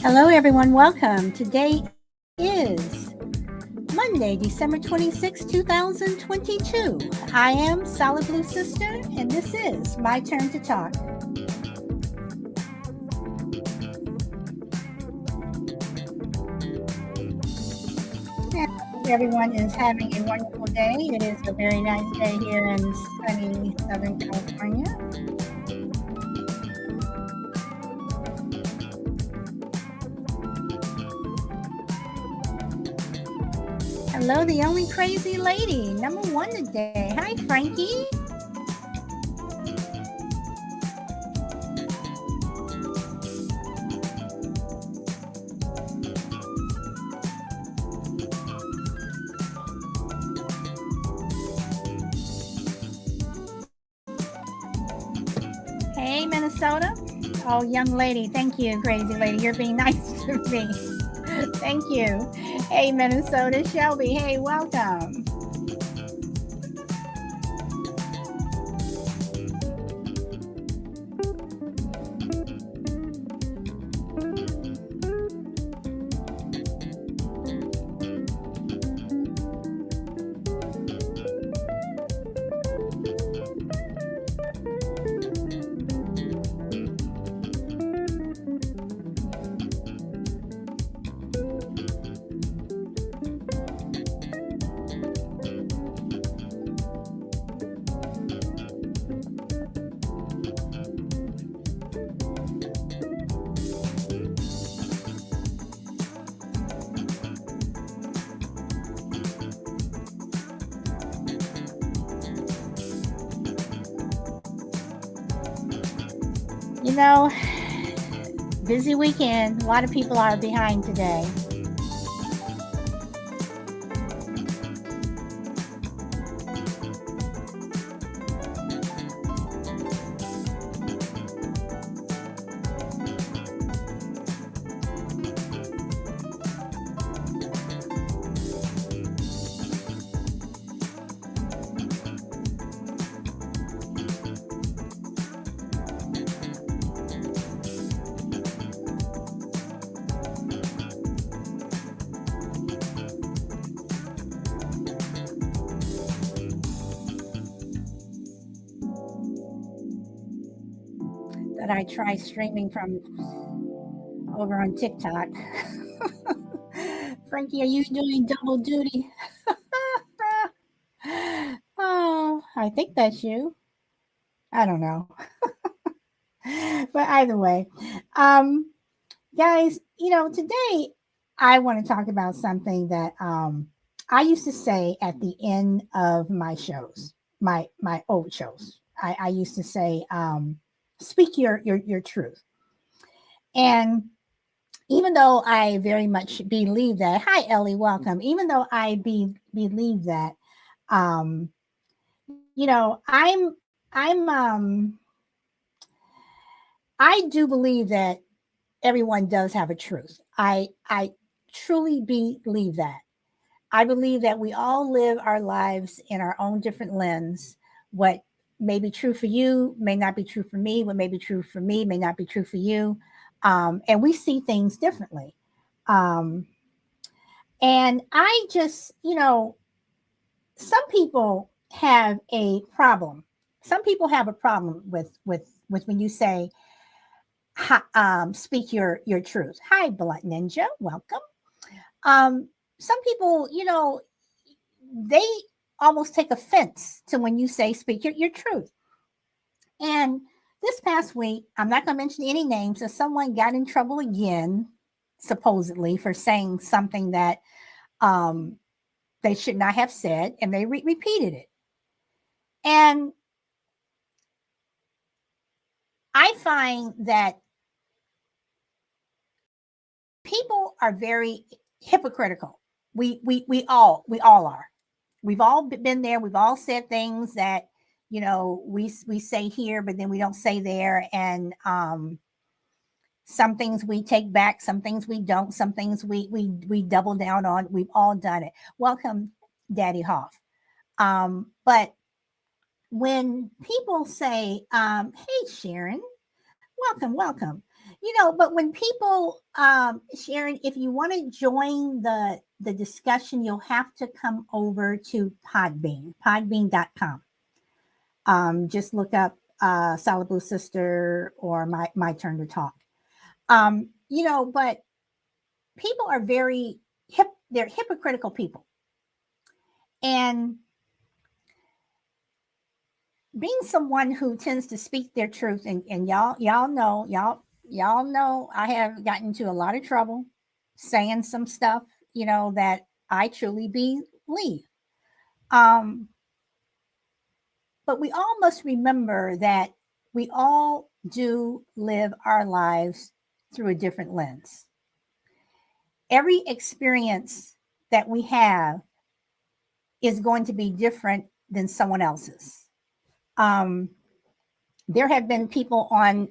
Hello, everyone. Welcome. Today is Monday, December 26, 2022. I am Solid Blue Sister, and this is my turn to talk. And I hope everyone is having a wonderful day. It is a very nice day here in sunny Southern California. Hello, the only crazy lady, number one today. Hi, Frankie. Hey, Minnesota. Oh, young lady. Thank you, crazy lady. You're being nice to me. Thank you. Hey, Minnesota. Shelby. Hey, welcome. You know, busy weekend. A lot of people are behind today. That I try streaming from over on TikTok. Frankie, are you doing double duty? Oh, I think that's you. I don't know. But either way, um, guys, today I want to talk about something that I used to say at the end of my shows, my old shows. I used to say, speak your truth. And even though I very much believe that, hi Ellie, welcome. Even though believe that, um, I'm I do believe that everyone does have a truth. I truly believe that. I believe that we all live our lives in our own different lens. What may be true for you may not be true for me. What may be true for me may not be true for you. And we see things differently. Um, and I just, some people have a problem. Some people have a problem with when you say, speak your truth. Hi, Blunt Ninja, welcome. Um, some people, they almost take offense to when you say speak your truth. And this past week, I'm not going to mention any names, so someone got in trouble again, supposedly for saying something that um, they should not have said, and they repeated it. And I find that people are very hypocritical. We all are. We've all been there. We've all said things that we say here, but then we don't say there. And some things we take back, some things we don't, some things we double down on. We've all done it. Welcome, Daddy Hoff. But when people say, "Hey, Sharon, welcome, welcome," But when people, Sharon, if you want to join the discussion, you'll have to come over to podbean.com. Just look up Solid Blue Sister or my turn to talk. But people are very they're hypocritical people. And being someone who tends to speak their truth, and y'all know I have gotten into a lot of trouble saying some stuff, that I truly believe. But we all must remember that we all do live our lives through a different lens. Every experience that we have is going to be different than someone else's. There have been people on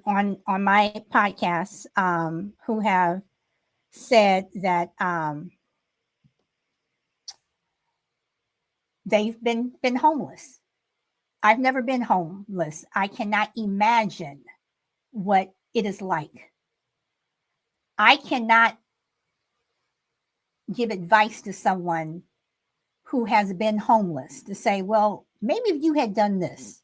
my podcast who have said that they've been homeless. I've never been homeless. I cannot imagine what it is like. I cannot give advice to someone who has been homeless to say, well, maybe if you had done this,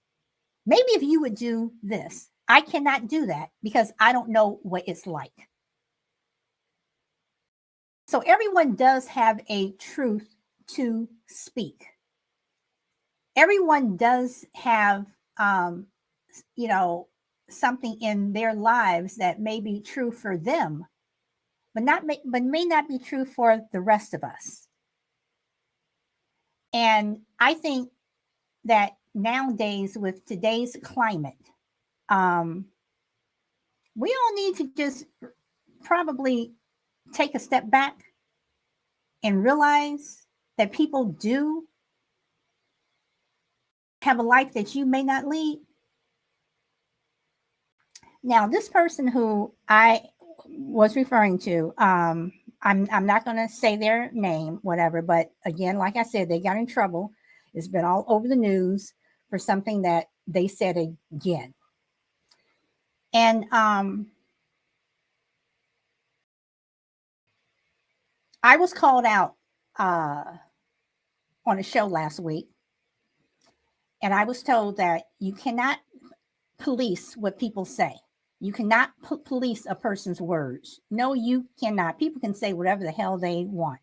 maybe if you would do this. I cannot do that because I don't know what it's like. So everyone does have a truth to speak. Everyone does have, something in their lives that may be true for them, but may not be true for the rest of us. And I think that nowadays, with today's climate, we all need to just probably take a step back and realize that people do have a life that you may not lead. Now, this person who I was referring to, I'm not going to say their name, whatever, but again, like I said, they got in trouble. It's been all over the news for something that they said again. And I was called out on a show last week, and I was told that you cannot police what people say. You cannot police a person's words. No, you cannot. People can say whatever the hell they want.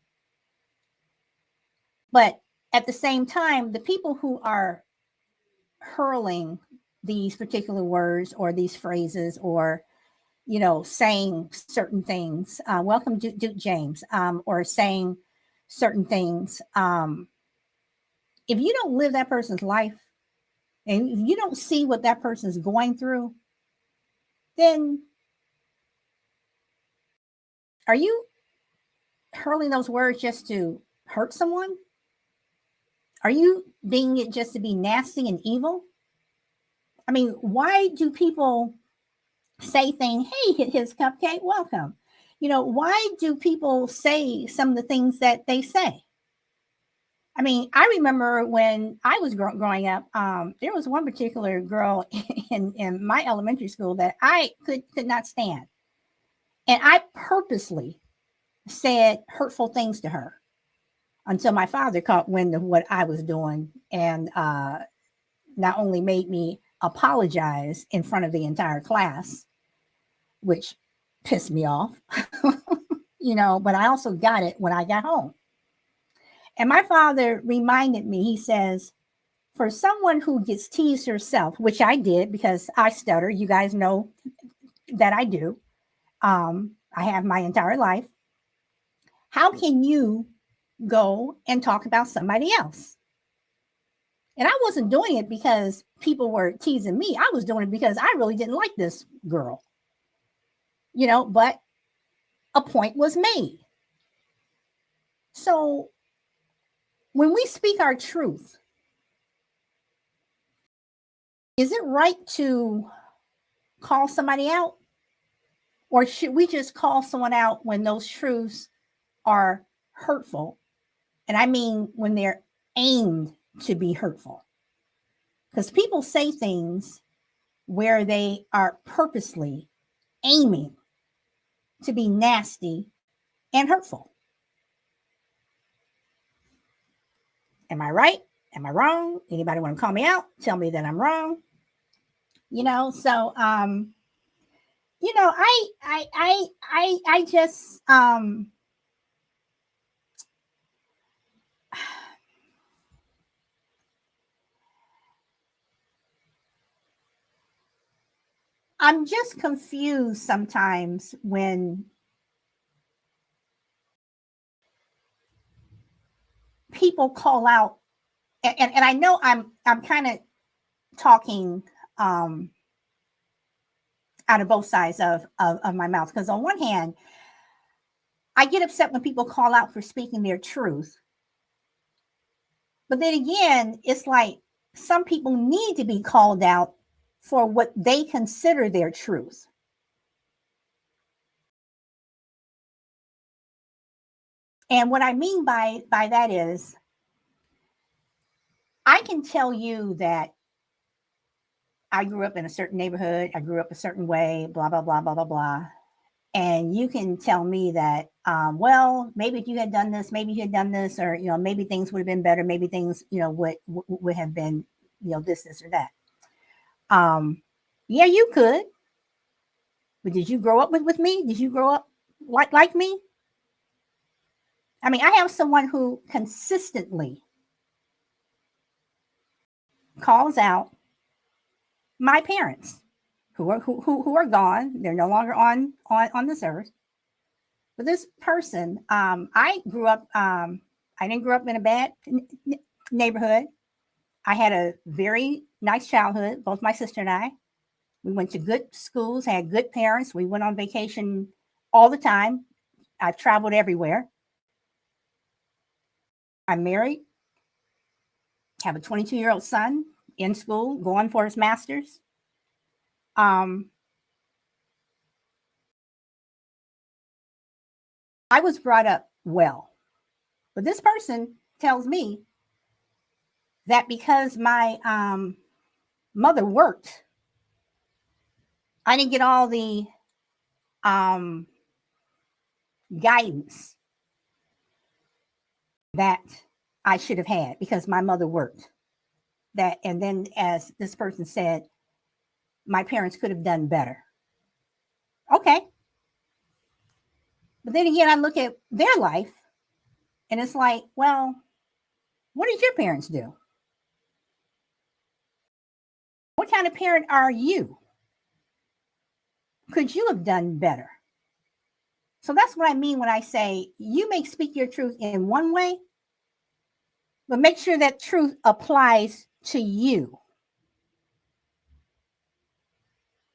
But at the same time, the people who are hurling these particular words or these phrases or, saying certain things, welcome Duke James, or saying certain things, if you don't live that person's life and if you don't see what that person's going through, then are you hurling those words just to hurt someone? Are you being it just to be nasty and evil? I mean, why do people say things, hey, his cupcake, welcome? Why do people say some of the things that they say? I mean, I remember when I was growing up, there was one particular girl in my elementary school that I could not stand. And I purposely said hurtful things to her until my father caught wind of what I was doing and not only made me apologize in front of the entire class, which pissed me off, but I also got it when I got home. And my father reminded me, he says, for someone who gets teased herself, which I did because I stutter, you guys know that I do. I have my entire life. How can you go and talk about somebody else? And I wasn't doing it because people were teasing me. I was doing it because I really didn't like this girl, but a point was made. So when we speak our truth, is it right to call somebody out? Or should we just call someone out when those truths are hurtful? And I mean when they're aimed to be hurtful. Because people say things where they are purposely aiming to be nasty and hurtful. Am I right? Am I wrong? Anybody want to call me out? Tell me that I'm wrong. So I just I'm just confused sometimes when people call out, and I know I'm kind of talking out of both sides of my mouth, because on one hand, I get upset when people call out for speaking their truth. But then again, it's like some people need to be called out for what they consider their truth. And what I mean by that is, I can tell you that I grew up in a certain neighborhood, I grew up a certain way, blah, blah, blah, blah, blah, blah. And you can tell me that, well, maybe if you had done this, maybe you had done this, or, maybe things would have been better. Maybe things, would have been, this or that. Yeah, you could. But did you grow up with me? Did you grow up like me? I mean, I have someone who consistently calls out my parents who are gone. They're no longer on this earth. But this person, I grew up. I didn't grow up in a bad neighborhood. I had a very nice childhood. Both my sister and I. We went to good schools. Had good parents. We went on vacation all the time. I've traveled everywhere. I'm married. Have a 22-year-old son in school, going for his master's. I was brought up well, but this person tells me that because my mother worked, I didn't get all the um, guidance that I should have had because my mother worked. And then, as this person said, my parents could have done better. Okay. But then again, I look at their life and it's like, well, what did your parents do? What kind of parent are you? Could you have done better? So that's what I mean when I say you may speak your truth in one way, but make sure that truth applies to you.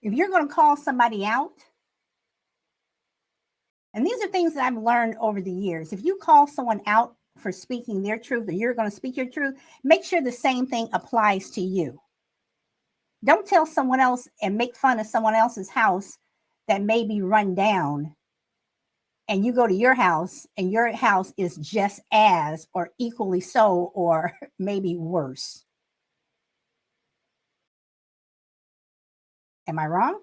If you're going to call somebody out, and these are things that I've learned over the years, if you call someone out for speaking their truth, or you're going to speak your truth, make sure the same thing applies to you. Don't tell someone else and make fun of someone else's house that may be run down, and you go to your house and your house is just as or equally so, or maybe worse. Am I wrong?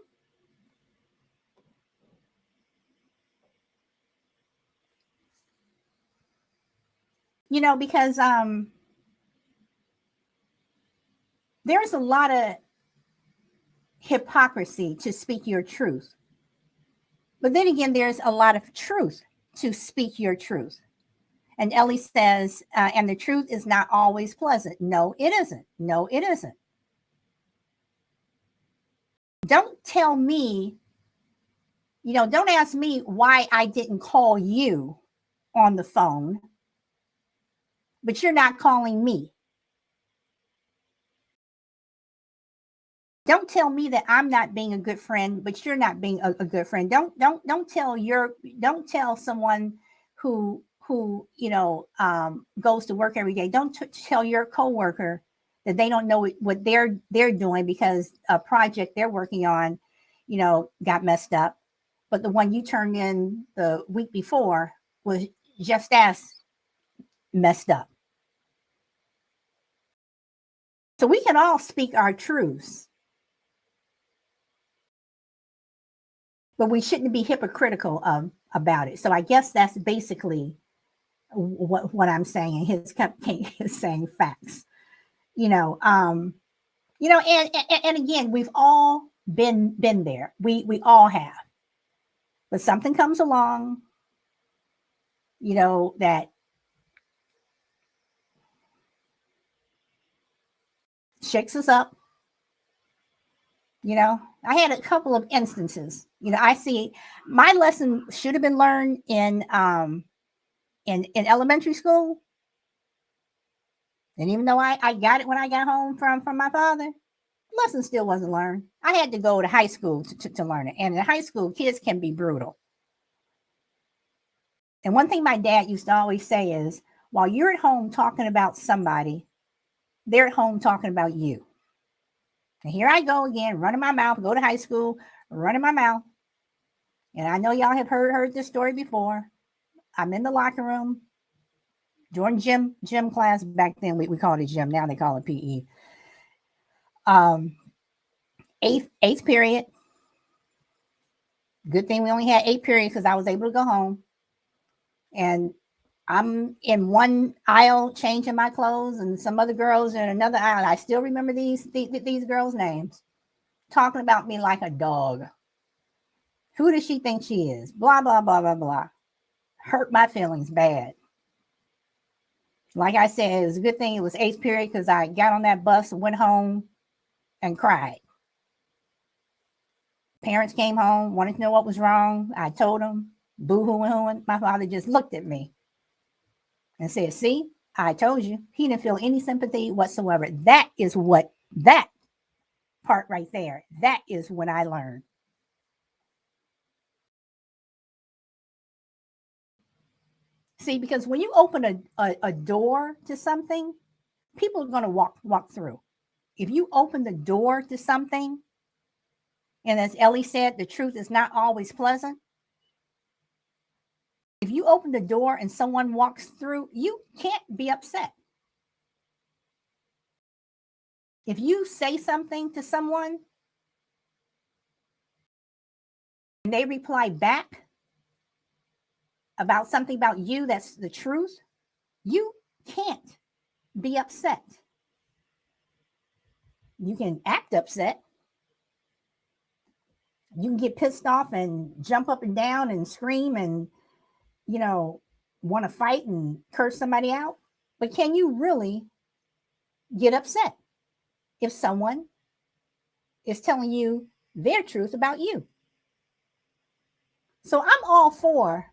Because there's a lot of hypocrisy to speak your truth. But then again, there's a lot of truth to speak your truth. And Ellie says, and the truth is not always pleasant. No, it isn't. No, it isn't. Don't tell me, don't ask me why I didn't call you on the phone, but you're not calling me. Don't tell me that I'm not being a good friend, but you're not being a good friend. Don't tell someone who goes to work every day. Don't tell your coworker that they don't know what they're doing because a project they're working on, got messed up, but the one you turned in the week before was just as messed up. So we can all speak our truths. but we shouldn't be hypocritical about it. So I guess that's basically what I'm saying. And his cupcake is saying facts. You know, and again, we've all been there. We all have. But something comes along, that shakes us up. I had a couple of instances. I see my lesson should have been learned in elementary school. And even though I got it when I got home from my father, the lesson still wasn't learned. I had to go to high school to learn it. And in high school, kids can be brutal. And one thing my dad used to always say is, while you're at home talking about somebody, they're at home talking about you. And here I go again, running my mouth, go to high school, running my mouth. And I know y'all have heard this story before. I'm in the locker room during gym class. Back then we called it gym. Now they call it PE. Eighth period. Good thing we only had 8 periods because I was able to go home. And I'm in one aisle changing my clothes, and some other girls in another aisle. I still remember these girls' names, talking about me like a dog. Who does she think she is? Blah, blah, blah, blah, blah. Hurt my feelings bad. Like I said, it was a good thing it was 8th period because I got on that bus and went home and cried. Parents came home, wanted to know what was wrong. I told them, boo-hooing. My father just looked at me and said, see, I told you. He didn't feel any sympathy whatsoever. That part right there, that is when I learned. See, because when you open a door to something, people are going to walk through. If you open the door to something, and as Ellie said, the truth is not always pleasant. If you open the door and someone walks through, you can't be upset. If you say something to someone and they reply back about something about you that's the truth, you can't be upset. You can act upset. You can get pissed off and jump up and down and scream and, want to fight and curse somebody out. But can you really get upset if someone is telling you their truth about you? So I'm all for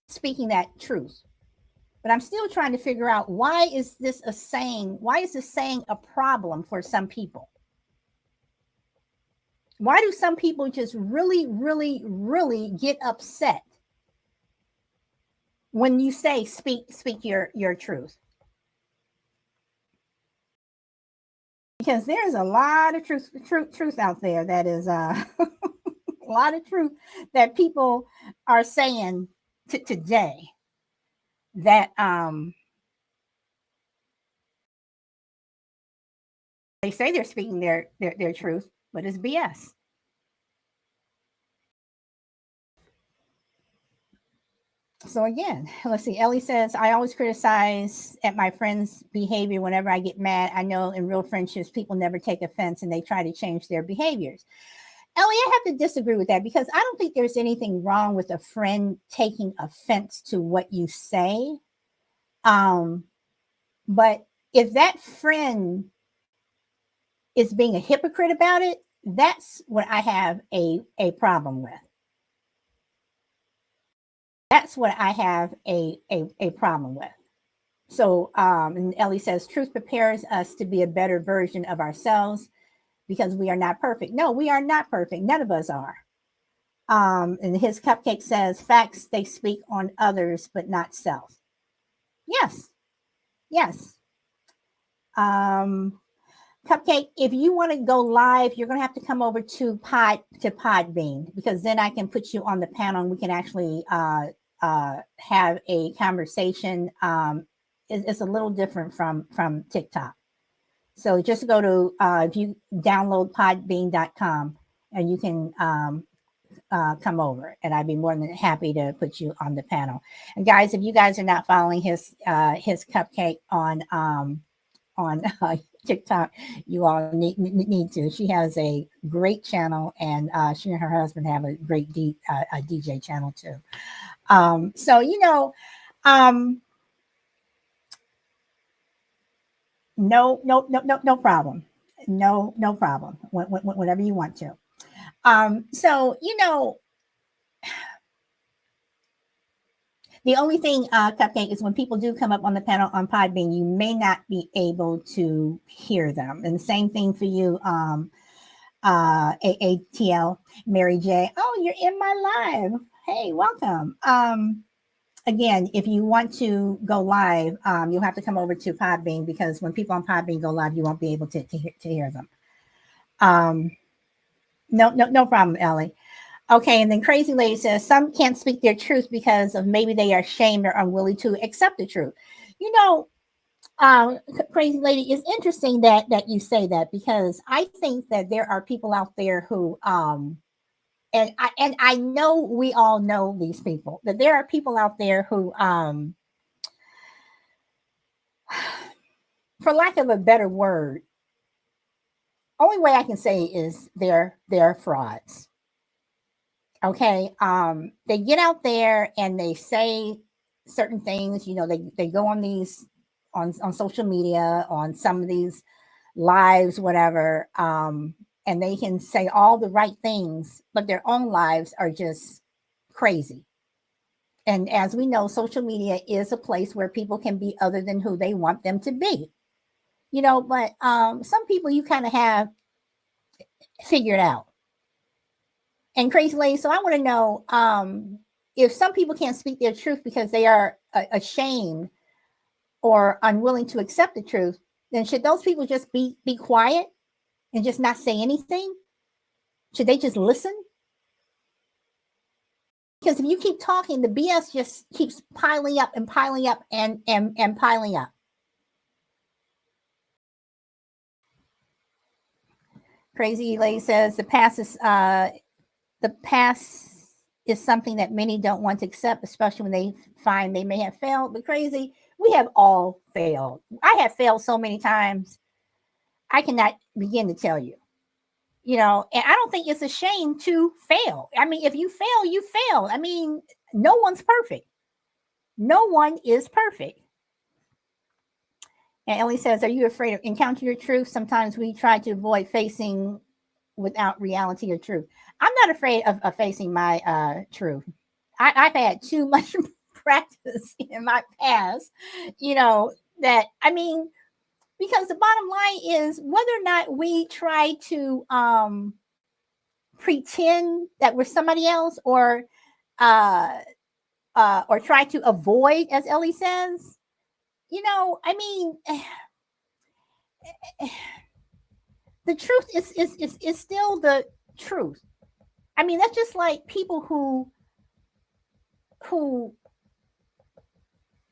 speaking that truth. But I'm still trying to figure out, why is this saying a problem for some people? Why do some people just really, really, really get upset when you say speak your truth? Because there's a lot of truth out there that is a lot of truth that people are saying today that they say they're speaking their truth, but it's BS. So again, let's see. Ellie says, I always criticize at my friends' behavior whenever I get mad. I know in real friendships, people never take offense and they try to change their behaviors. Ellie, I have to disagree with that, because I don't think there's anything wrong with a friend taking offense to what you say. But if that friend is being a hypocrite about it, that's what I have a problem with. That's what I have a problem with. So, and Ellie says, truth prepares us to be a better version of ourselves because we are not perfect. No, we are not perfect. None of us are. And his cupcake says, facts, they speak on others, but not self. Yes. Yes. Cupcake, if you want to go live, you're going to have to come over to Podbean, because then I can put you on the panel and we can actually have a conversation. It's a little different from TikTok. So just go to, if you download podbean.com, and you can come over, and I'd be more than happy to put you on the panel. And guys, if you guys are not following his cupcake on TikTok, you all need to. She has a great channel, and she and her husband have a great a DJ channel too. So no problem, no problem. Whenever you want to. So the only thing, Cupcake, is when people do come up on the panel on Podbean, you may not be able to hear them. And the same thing for you, AATL, Mary J. Oh, you're in my live. Hey, welcome. Again, if you want to go live, you'll have to come over to Podbean, because when people on Podbean go live, you won't be able to hear them. No problem, Ellie. Okay, and then Crazy Lady says some can't speak their truth because of maybe they are ashamed or unwilling to accept the truth. Crazy Lady, it's interesting that you say that, because I think that there are people out there who and I know we all know these people, that there are people out there who for lack of a better word, only way I can say is they're frauds. Okay, they get out there and they say certain things. They go on these on social media, on some of these lives, whatever, and they can say all the right things, but their own lives are just crazy. And as we know, social media is a place where people can be other than who they want them to be. But some people you kind of have figured out. And Crazy Lady, so I want to know, if some people can't speak their truth because they are ashamed or unwilling to accept the truth, then should those people just be quiet and just not say anything? Should they just listen? Because if you keep talking, the BS just keeps piling up and piling up and piling up. Crazy Lady says the past is something that many don't want to accept, especially when they find they may have failed. But Crazy, we have all failed. I have failed so many times, I cannot begin to tell you. And I don't think it's a shame to fail. I mean, if you fail, you fail. I mean, no one's perfect. No one is perfect. And Ellie says, are you afraid of encountering your truth? Sometimes we try to avoid facing without reality or truth. I'm not afraid of facing my truth. I've had too much practice in my past, that, I mean, because the bottom line is, whether or not we try to pretend that we're somebody else, or try to avoid, as Ellie says, I mean, the truth is still the truth. I mean, that's just like people who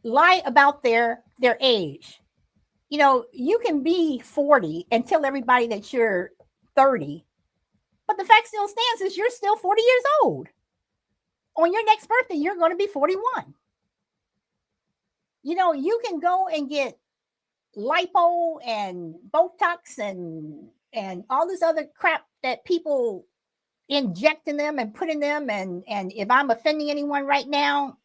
lie about their age. You can be 40 and tell everybody that you're 30, but the fact still stands is you're still 40 years old. On your next birthday, you're going to be 41. You can go and get lipo and Botox and all this other crap that people inject in them and put in them. And if I'm offending anyone right now,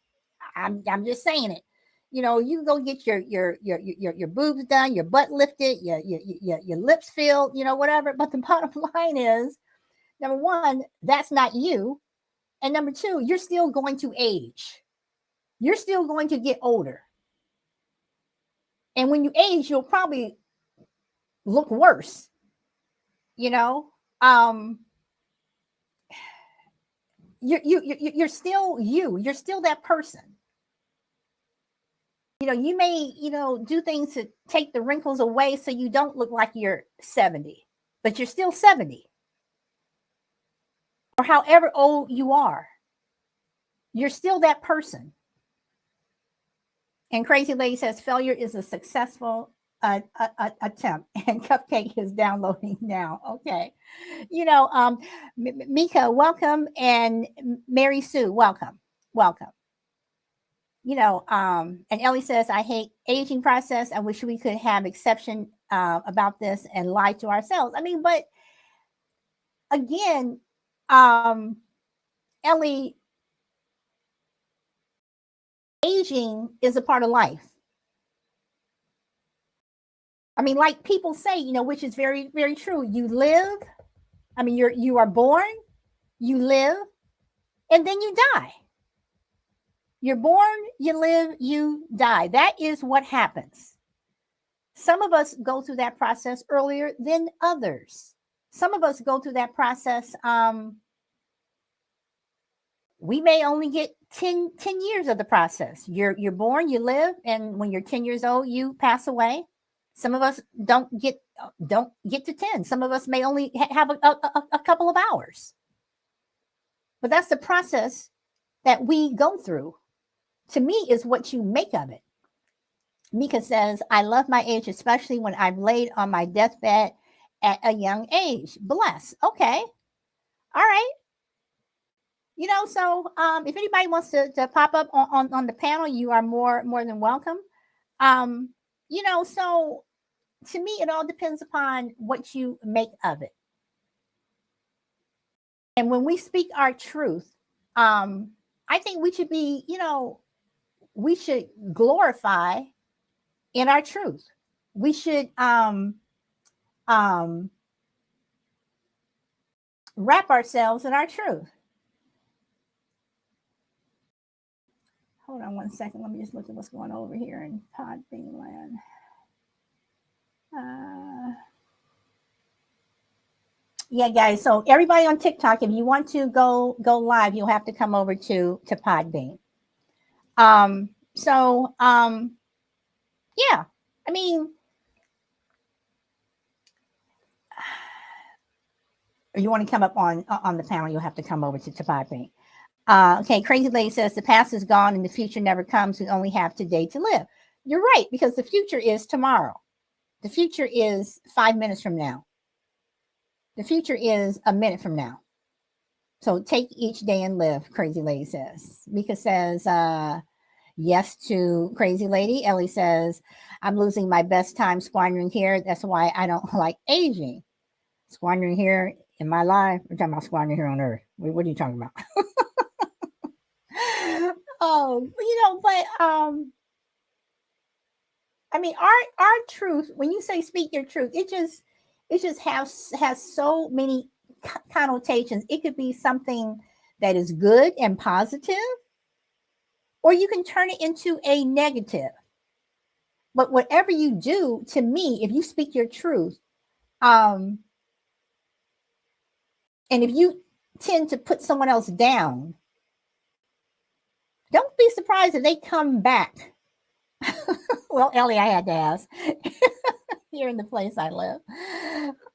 I'm just saying it. You can go get your boobs done, your butt lifted, your lips filled, whatever. But the bottom line is, number one, that's not you. And number two, you're still going to age. You're still going to get older. And when you age, you'll probably look worse. You're still you. You're still that person. You may, do things to take the wrinkles away so you don't look like you're 70, but you're still 70. Or however old you are, you're still that person. And Crazy Lady says failure is a successful attempt, and Cupcake is downloading now. Okay, you know, Mika, welcome, and Mary Sue, welcome, welcome. And Ellie says, I hate aging process. I wish we could have exception about this and lie to ourselves. I mean, but again, um, Ellie, aging is a part of life. I mean, like people say, which is very, very true. You live. I mean, you are born, you live, and then you die. You're born, you live, you die. That is what happens. Some of us go through that process earlier than others. Some of us go through that process. We may only get 10 years of the process. You're born, you live, and when you're 10 years old, you pass away. Some of us don't get to 10. Some of us may only have a couple of hours. But that's the process that we go through. To me, is what you make of it. Mika says, I love my age, especially when I'm laid on my deathbed at a young age. Bless. Okay. All right. So if anybody wants to pop up on the panel, you are more than welcome. So to me, it all depends upon what you make of it. And when we speak our truth, I think we should be, we should glorify in our truth. We should wrap ourselves in our truth. Hold on one second. Let me just look at what's going on over here in Podbean land. Yeah, guys. So everybody on TikTok, if you want to go live, you'll have to come over to Podbean. Yeah. I mean, if you want to come up on the panel, you'll have to come over to Podbean. Okay, Crazy Lady says the past is gone and the future never comes. We only have today to live. You're right, because the future is tomorrow. The future is 5 minutes from now. The future is a minute from now. So take each day and live, Crazy Lady says. Mika says yes to Crazy Lady. Ellie says, I'm losing my best time squandering here. That's why I don't like aging. Squandering here in my life? We're talking about squandering here on Earth. What are you talking about? But I mean, our truth, when you say speak your truth, it just has so many connotations. It could be something that is good and positive, or you can turn it into a negative. But whatever you do, to me, if you speak your truth, and if you tend to put someone else down, don't be surprised if they come back. Well, Ellie, I had to ask. Here in the place I live.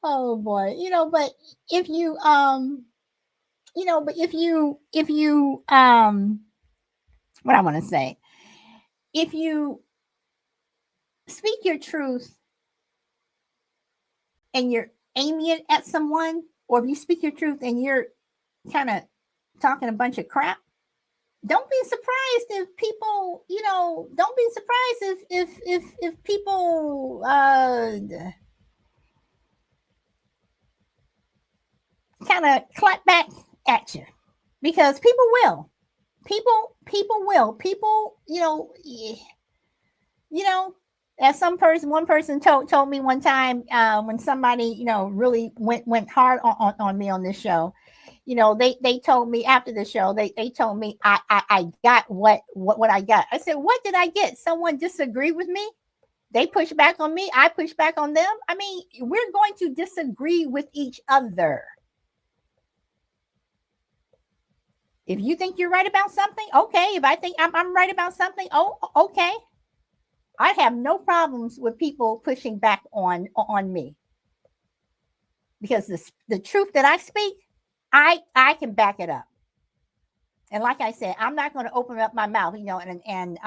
Oh boy. But if you what I want to say, if you speak your truth and you're aiming it at someone, or if you speak your truth and you're kind of talking a bunch of crap, don't be surprised if people, don't be surprised if people kind of clap back at you, because people will. People will. People, as one person told me one time, when somebody, really went hard on me on this show, they told me after the show, they told me I got what I got. I said, what did I get? Someone disagreed with me. They push back on me. I push back on them. I mean, we're going to disagree with each other. If you think you're right about something, okay. If I think I'm right about something, oh, okay. I have no problems with people pushing back on me, because the truth that I speak, I can back it up. And like I said, I'm not going to open up my mouth, and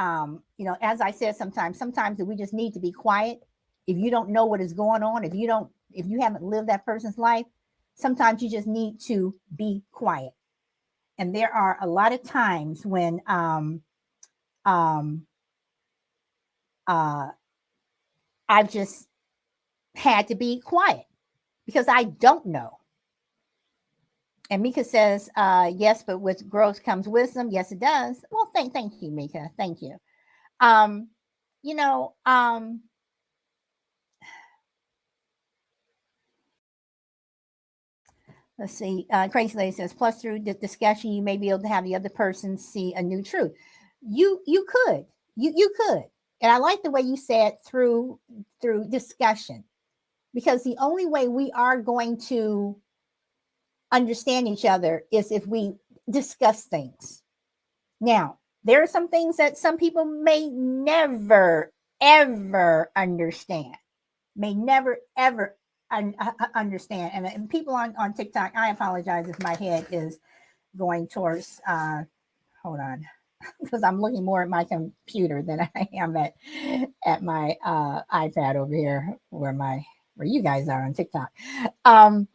as I said, sometimes we just need to be quiet if you don't know what is going on, if you haven't lived that person's life, sometimes you just need to be quiet. And there are a lot of times when um, uh, I've just had to be quiet because I don't know. And Mika says, yes, but with growth comes wisdom. Yes, it does. Well, thank you, Mika. Thank you. Um, you know, let's see. Crazy Lady says, plus through the discussion, you may be able to have the other person see a new truth. You could. You could. And I like the way you said through discussion, because the only way we are going to understand each other is if we discuss things. Now, there are some things that some people may never, ever understand, may never, ever understand. And people on TikTok, I apologize if my head is going towards, hold on, because I'm looking more at my computer than I am at my iPad over here where you guys are on TikTok. Um,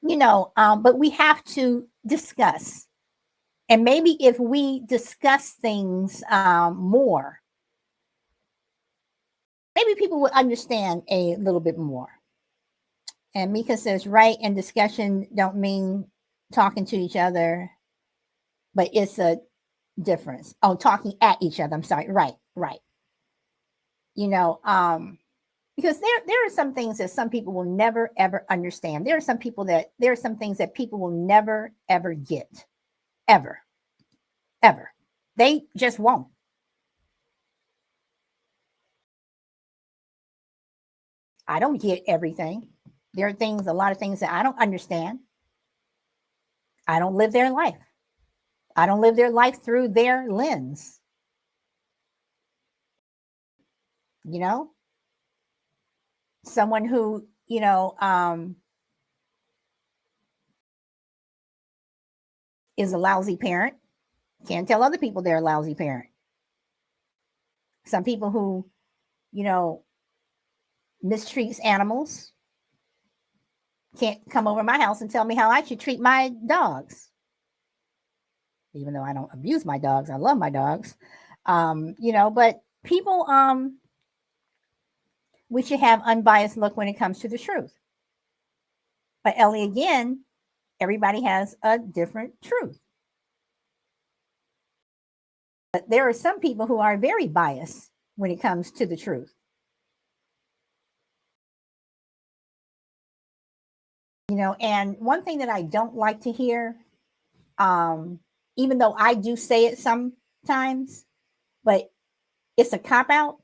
but we have to discuss. And maybe if we discuss things more, maybe people would understand a little bit more. And Mika says, right, and discussion don't mean talking to each other, but it's a difference. Oh, talking at each other. I'm sorry. Right. You know, because there are some things that some people will never ever understand. There are some things that people will never ever get. Ever. Ever. They just won't. I don't get everything. There are things, a lot of things that I don't understand. I don't live their life. I don't live their life through their lens. You know, someone who, is a lousy parent can't tell other people they're a lousy parent. Some people who, you know, mistreats animals can't come over my house and tell me how I should treat my dogs. Even though I don't abuse my dogs, I love my dogs. But people, we should have unbiased look when it comes to the truth. But Ellie, again, everybody has a different truth. But there are some people who are very biased when it comes to the truth. And one thing that I don't like to hear, even though I do say it sometimes, but it's a cop out.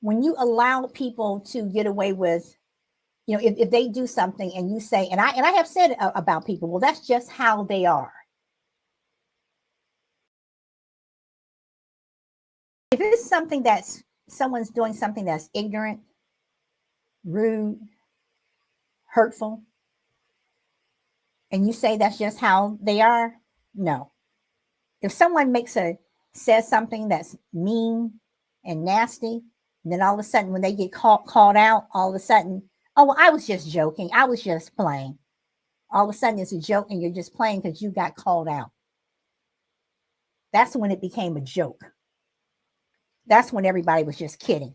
When you allow people to get away with, if they do something and you say, and I have said about people, well, that's just how they are. If it's something that's someone's doing something that's ignorant, rude, hurtful, and you say that's just how they are, no. If someone says something that's mean and nasty, and then all of a sudden when they get called out, all of a sudden, oh, well, I was just joking, I was just playing. All of a sudden it's a joke and you're just playing because you got called out. That's when it became a joke. That's when everybody was just kidding.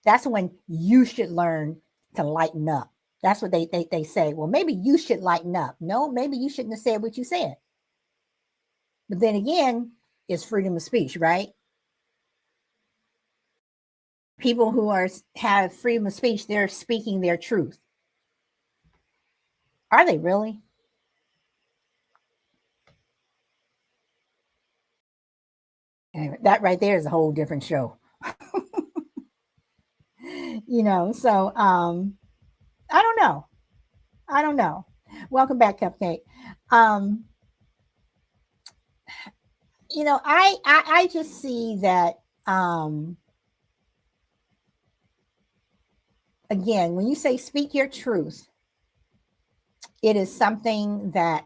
That's when you should learn to lighten up. That's what they say. Well, maybe you should lighten up. No, maybe you shouldn't have said what you said. But then again, it's freedom of speech, right? People who have freedom of speech, they're speaking their truth. Are they really? Anyway, that right there is a whole different show. So I don't know. I don't know. Welcome back, Cupcake. Um, I just see that again, when you say speak your truth, it is something that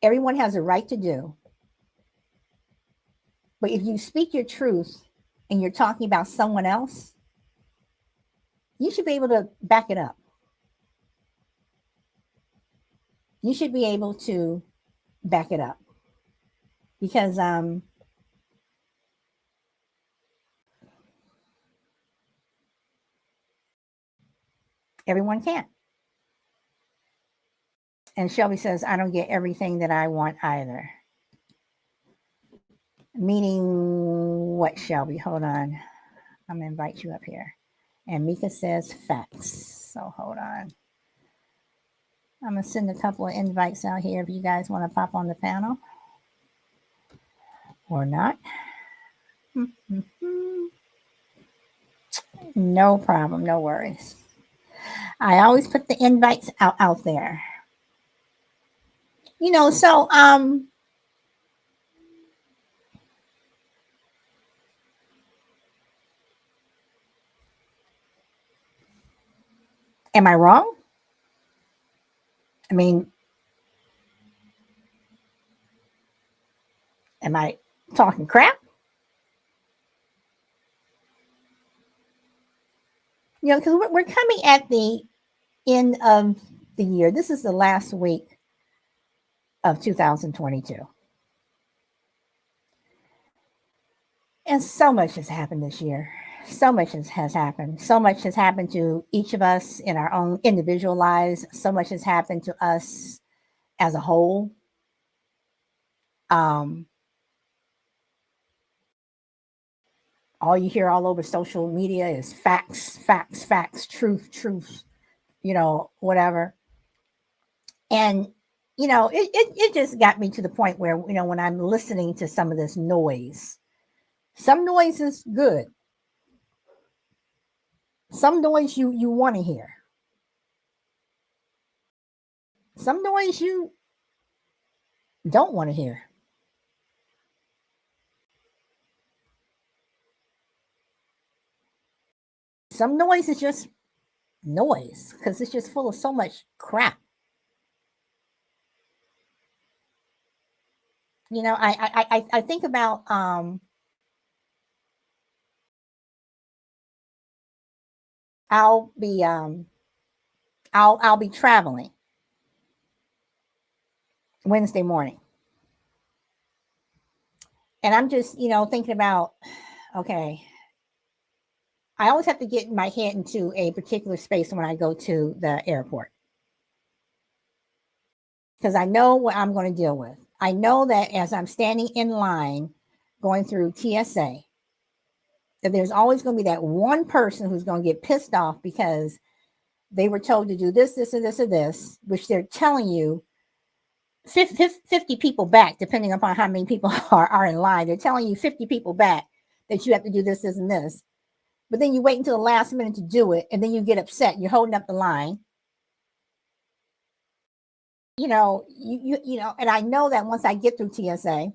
everyone has a right to do. But if you speak your truth and you're talking about someone else, you should be able to back it up. You should be able to back it up because everyone can't. And Shelby says, I don't get everything that I want either. Meaning what, Shelby? Hold on. I'm going to invite you up here. And Mika says facts. So hold on. I'm going to send a couple of invites out here if you guys want to pop on the panel or not. No problem. No worries. I always put the invites out there. So am I wrong? I mean, am I talking crap? Because we're coming at the end of the year. This is the last week of 2022. And so much has happened this year. So much has happened. So much has happened to each of us in our own individual lives. So much has happened to us as a whole. Um, all you hear all over social media is facts, facts, facts, truth, truth, whatever. And, it just got me to the point where, when I'm listening to some of this noise, some noise is good. Some noise you want to hear. Some noise you don't want to hear. Some noise is just noise because it's just full of so much crap. I think about I'll be I'll be traveling Wednesday morning, and I'm just thinking about, okay, I always have to get my head into a particular space when I go to the airport because I know what I'm going to deal with. I know that as I'm standing in line going through TSA, that there's always going to be that one person who's going to get pissed off because they were told to do this, this, and this, and this, which they're telling you 50 people back, depending upon how many people are in line. They're telling you 50 people back that you have to do this, this, and this. But then you wait until the last minute to do it, and then you get upset. You're holding up the line. And I know that once I get through TSA,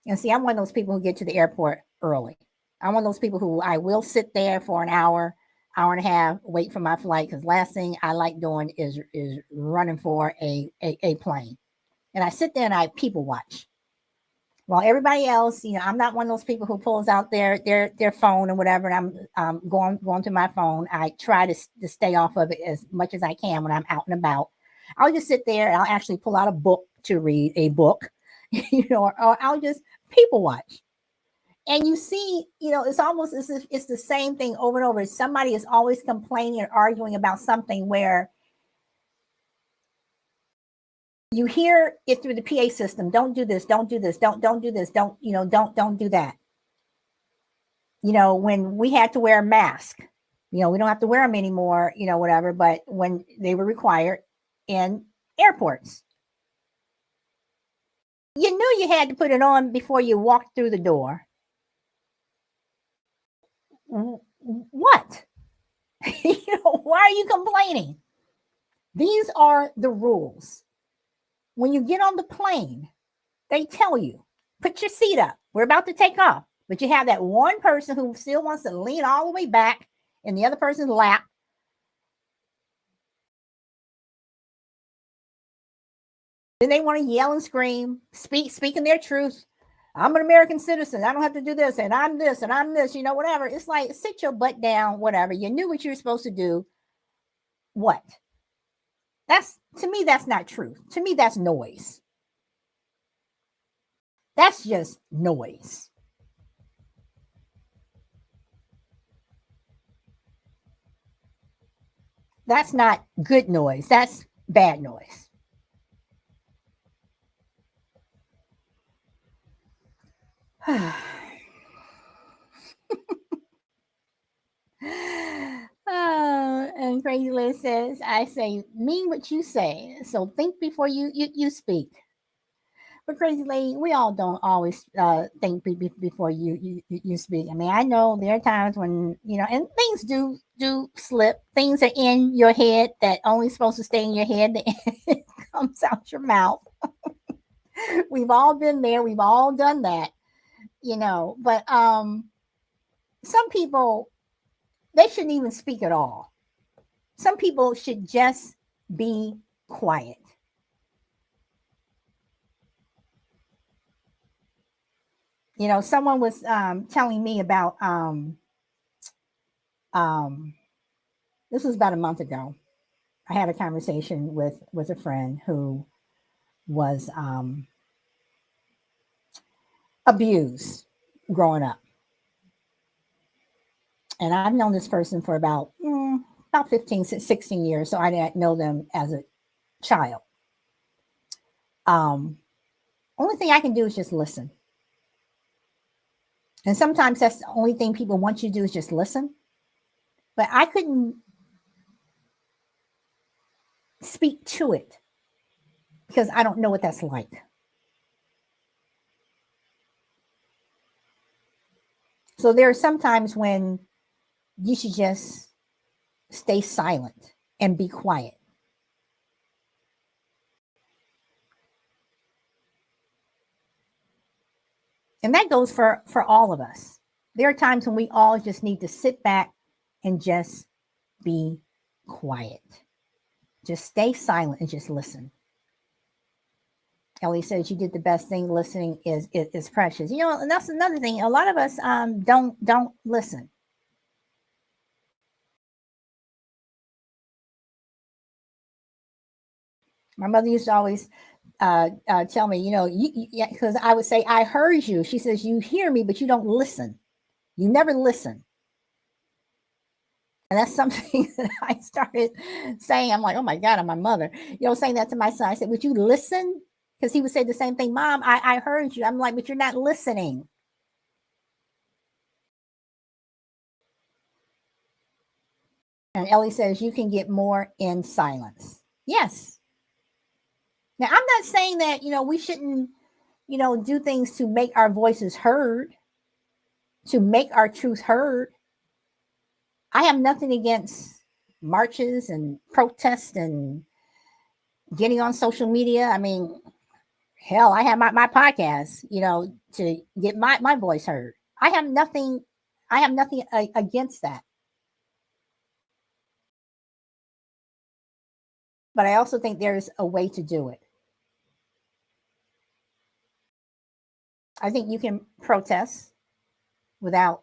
and see, I'm one of those people who get to the airport early. I'm one of those people who I will sit there for an hour, hour and a half, wait for my flight, because last thing I like doing is running for a plane. And I sit there and I people watch. While everybody else, I'm not one of those people who pulls out their phone or whatever, and I'm going to my phone. I try to stay off of it as much as I can when I'm out and about. I'll just sit there and I'll actually pull out a book to read a book, or I'll just people watch. And you see, it's the same thing over and over. Somebody is always complaining and arguing about something where you hear it through the PA system. Don't do this. Don't do this. Don't do this. Don't do that. When we had to wear a mask, we don't have to wear them anymore, whatever. But when they were required in airports, you knew you had to put it on before you walked through the door. What? Why are you complaining? These are the rules. When you get on the plane, they tell you, put your seat up. We're about to take off. But you have that one person who still wants to lean all the way back in the other person's lap. Then they want to yell and scream, speaking their truth. I'm an American citizen. I don't have to do this, and I'm this, and I'm this, whatever. It's like, sit your butt down, whatever. You knew what you were supposed to do. What? To me, that's not truth. To me, that's noise. That's just noise. That's not good noise. That's bad noise. And Crazy Liz says, I say, mean what you say. So think before you speak. But Crazy Lady, we all don't always think before you speak. I mean, I know there are times when, and things do slip. Things are in your head that only supposed to stay in your head. It comes out your mouth. We've all been there. We've all done that, But some people, they shouldn't even speak at all. Some people should just be quiet. Someone was telling me about this was about a month ago. I had a conversation with a friend who was abused growing up, and I've known this person for about 15, 16 years, so I didn't know them as a child. Only thing I can do is just listen. And sometimes that's the only thing people want you to do is just listen. But I couldn't speak to it because I don't know what that's like. So there are some times when you should just stay silent and be quiet. And that goes for all of us. There are times when we all just need to sit back and just be quiet. Just stay silent and just listen. Ellie says you did the best thing. Listening is precious. And that's another thing. A lot of us don't listen. My mother used to always tell me, because I would say, I heard you. She says, you hear me, but you don't listen. You never listen. And that's something that I started saying. I'm like, oh my God, I'm my mother. Saying that to my son. I said, would you listen? Because he would say the same thing. Mom, I heard you. I'm like, but you're not listening. And Ellie says, you can get more in silence. Yes. Now, I'm not saying that, we shouldn't, do things to make our voices heard, to make our truth heard. I have nothing against marches and protests and getting on social media. I mean, hell, I have my podcast, to get my voice heard. I have nothing against that. But I also think there's a way to do it. I think you can protest without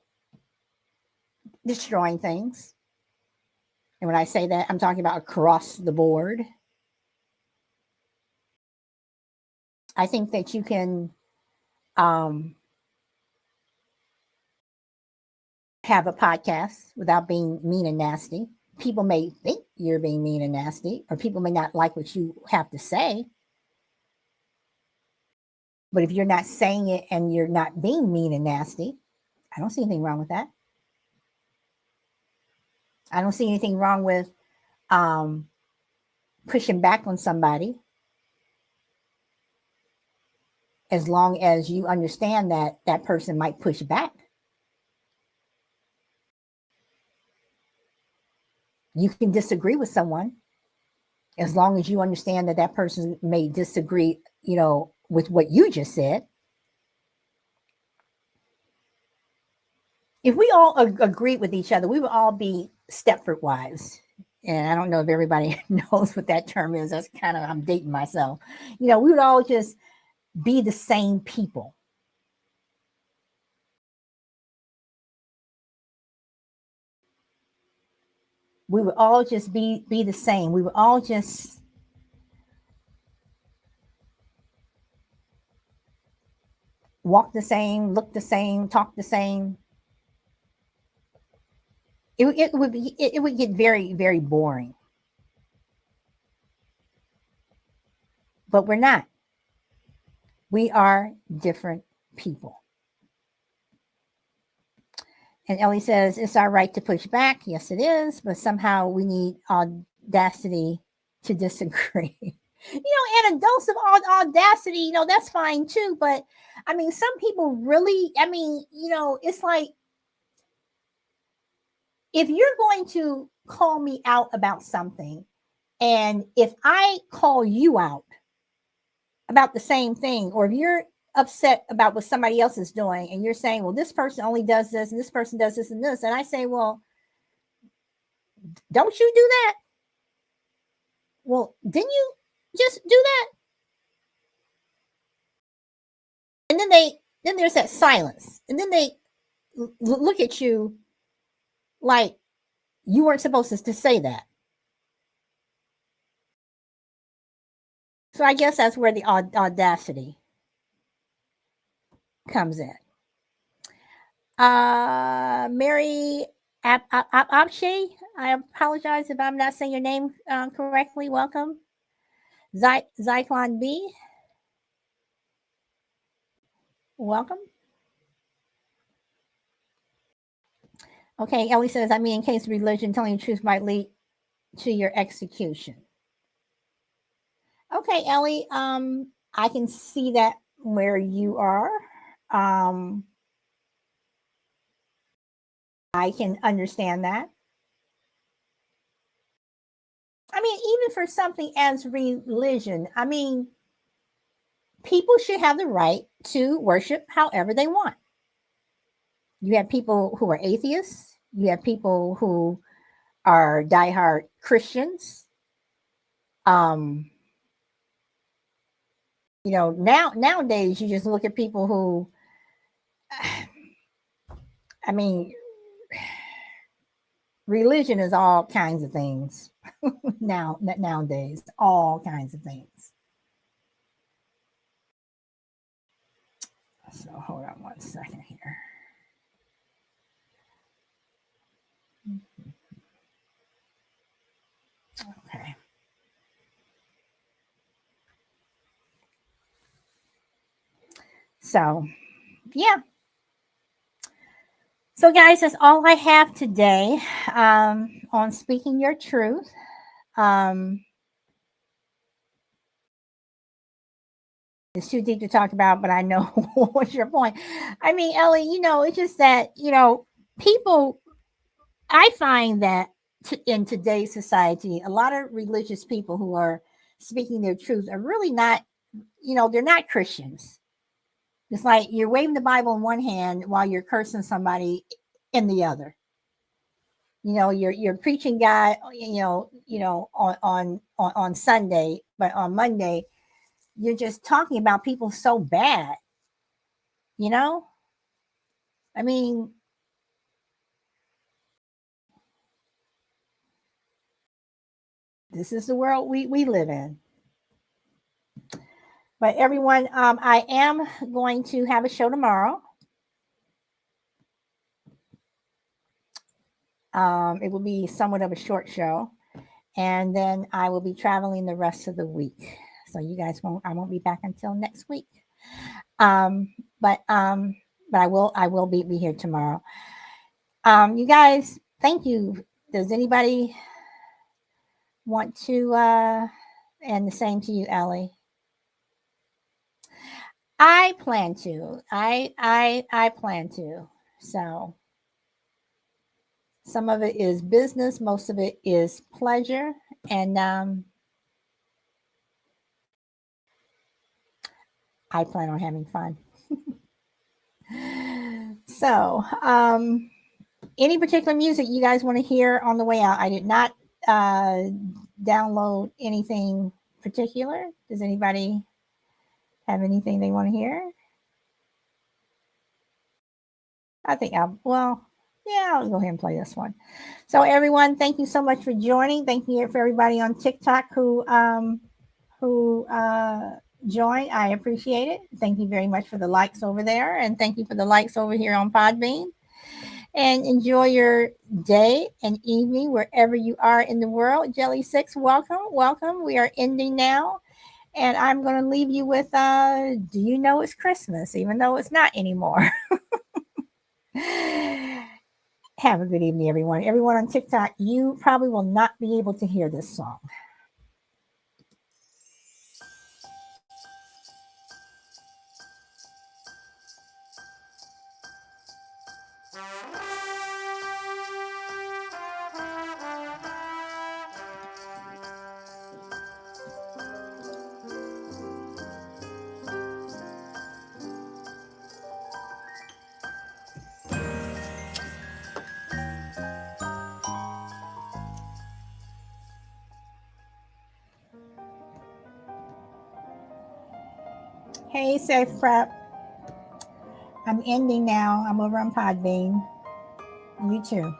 destroying things. And when I say that, I'm talking about across the board. I think that you can have a podcast without being mean and nasty. People may think you're being mean and nasty, or people may not like what you have to say. But if you're not saying it and you're not being mean and nasty, I don't see anything wrong with that. I don't see anything wrong with pushing back on somebody, as long as you understand that that person might push back. You can disagree with someone as long as you understand that that person may disagree, with what you just said. If we all agreed with each other, we would all be Stepford wives. And I don't know if everybody knows what that term is. That's I'm dating myself. We would all just be the same people. we would all just be the same. We would all just walk the same, look the same, talk the same. It would get very, very boring. But we're not. We are different people. And Ellie says it's our right to push back. Yes, it is, but somehow we need audacity to disagree. And a dose of audacity, that's fine too. But I mean, some people really, it's like, if you're going to call me out about something, and if I call you out about the same thing, or if you're upset about what somebody else is doing and you're saying, well, this person only does this and this person does this and this, and I say, well, don't you do that? Well, didn't you just do that? And then there's that silence, and then they look at you like you weren't supposed to say that. So I guess that's where the audacity comes in. Mary Apshe, I apologize if I'm not saying your name correctly. Welcome. Zyklon B, welcome. Okay, Ellie says, I mean, in case religion telling the truth might lead to your execution. Okay, Ellie, I can see that where you are. I can understand that. I mean, even for something as religion, I mean, people should have the right to worship however they want. You have people who are atheists, you have people who are diehard Christians. Nowadays you just look at people who, I mean, religion is all kinds of things. Nowadays, all kinds of things. So hold on one second here. Okay. So, yeah. So, guys, that's all I have today on Speaking Your Truth. It's too deep to talk about, but I know what's your point. I mean, Ellie, it's just that, people, I find that in today's society, a lot of religious people who are speaking their truth are really not, they're not Christians. It's like you're waving the Bible in one hand while you're cursing somebody in the other. You're preaching God, on Sunday, but on Monday, you're just talking about people so bad. I mean, this is the world we live in. But everyone, I am going to have a show tomorrow. It will be somewhat of a short show, and then I will be traveling the rest of the week. So you guys I won't be back until next week. But I will be here tomorrow. You guys, thank you. Does anybody want to? And the same to you, Ellie. I plan to. I plan to. So some of it is business, most of it is pleasure, and I plan on having fun. So, any particular music you guys want to hear on the way out? I did not download anything particular. Does anybody have anything they want to hear? I think Yeah, I'll go ahead and play this one. So everyone, thank you so much for joining. Thank you for everybody on TikTok who joined. I appreciate it. Thank you very much for the likes over there, and thank you for the likes over here on Podbean. And enjoy your day and evening wherever you are in the world. Jelly Six, welcome, welcome. We are ending now, and I'm going to leave you with "Do you know it's Christmas?" Even though it's not anymore. Have a good evening, everyone. Everyone on TikTok, you probably will not be able to hear this song. Hey, Safe Prep. I'm ending now. I'm over on Podbean. You too.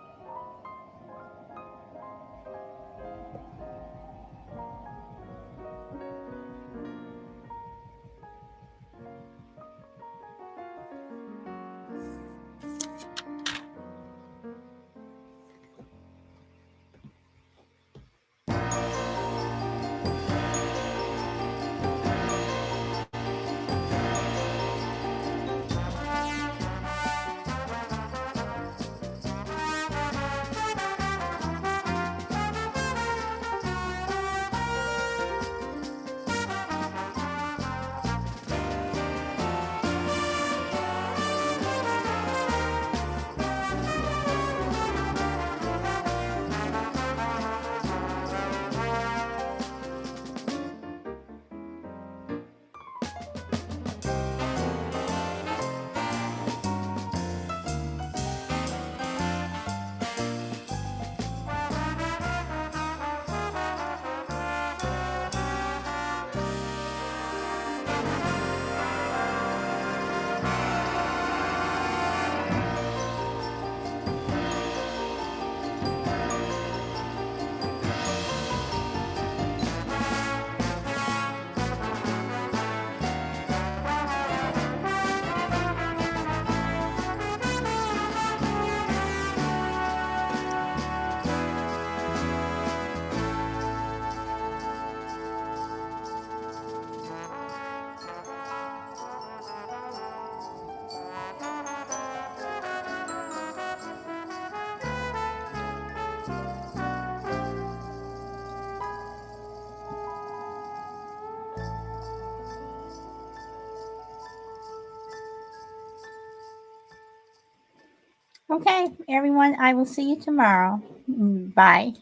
Okay, everyone, I will see you tomorrow. Bye.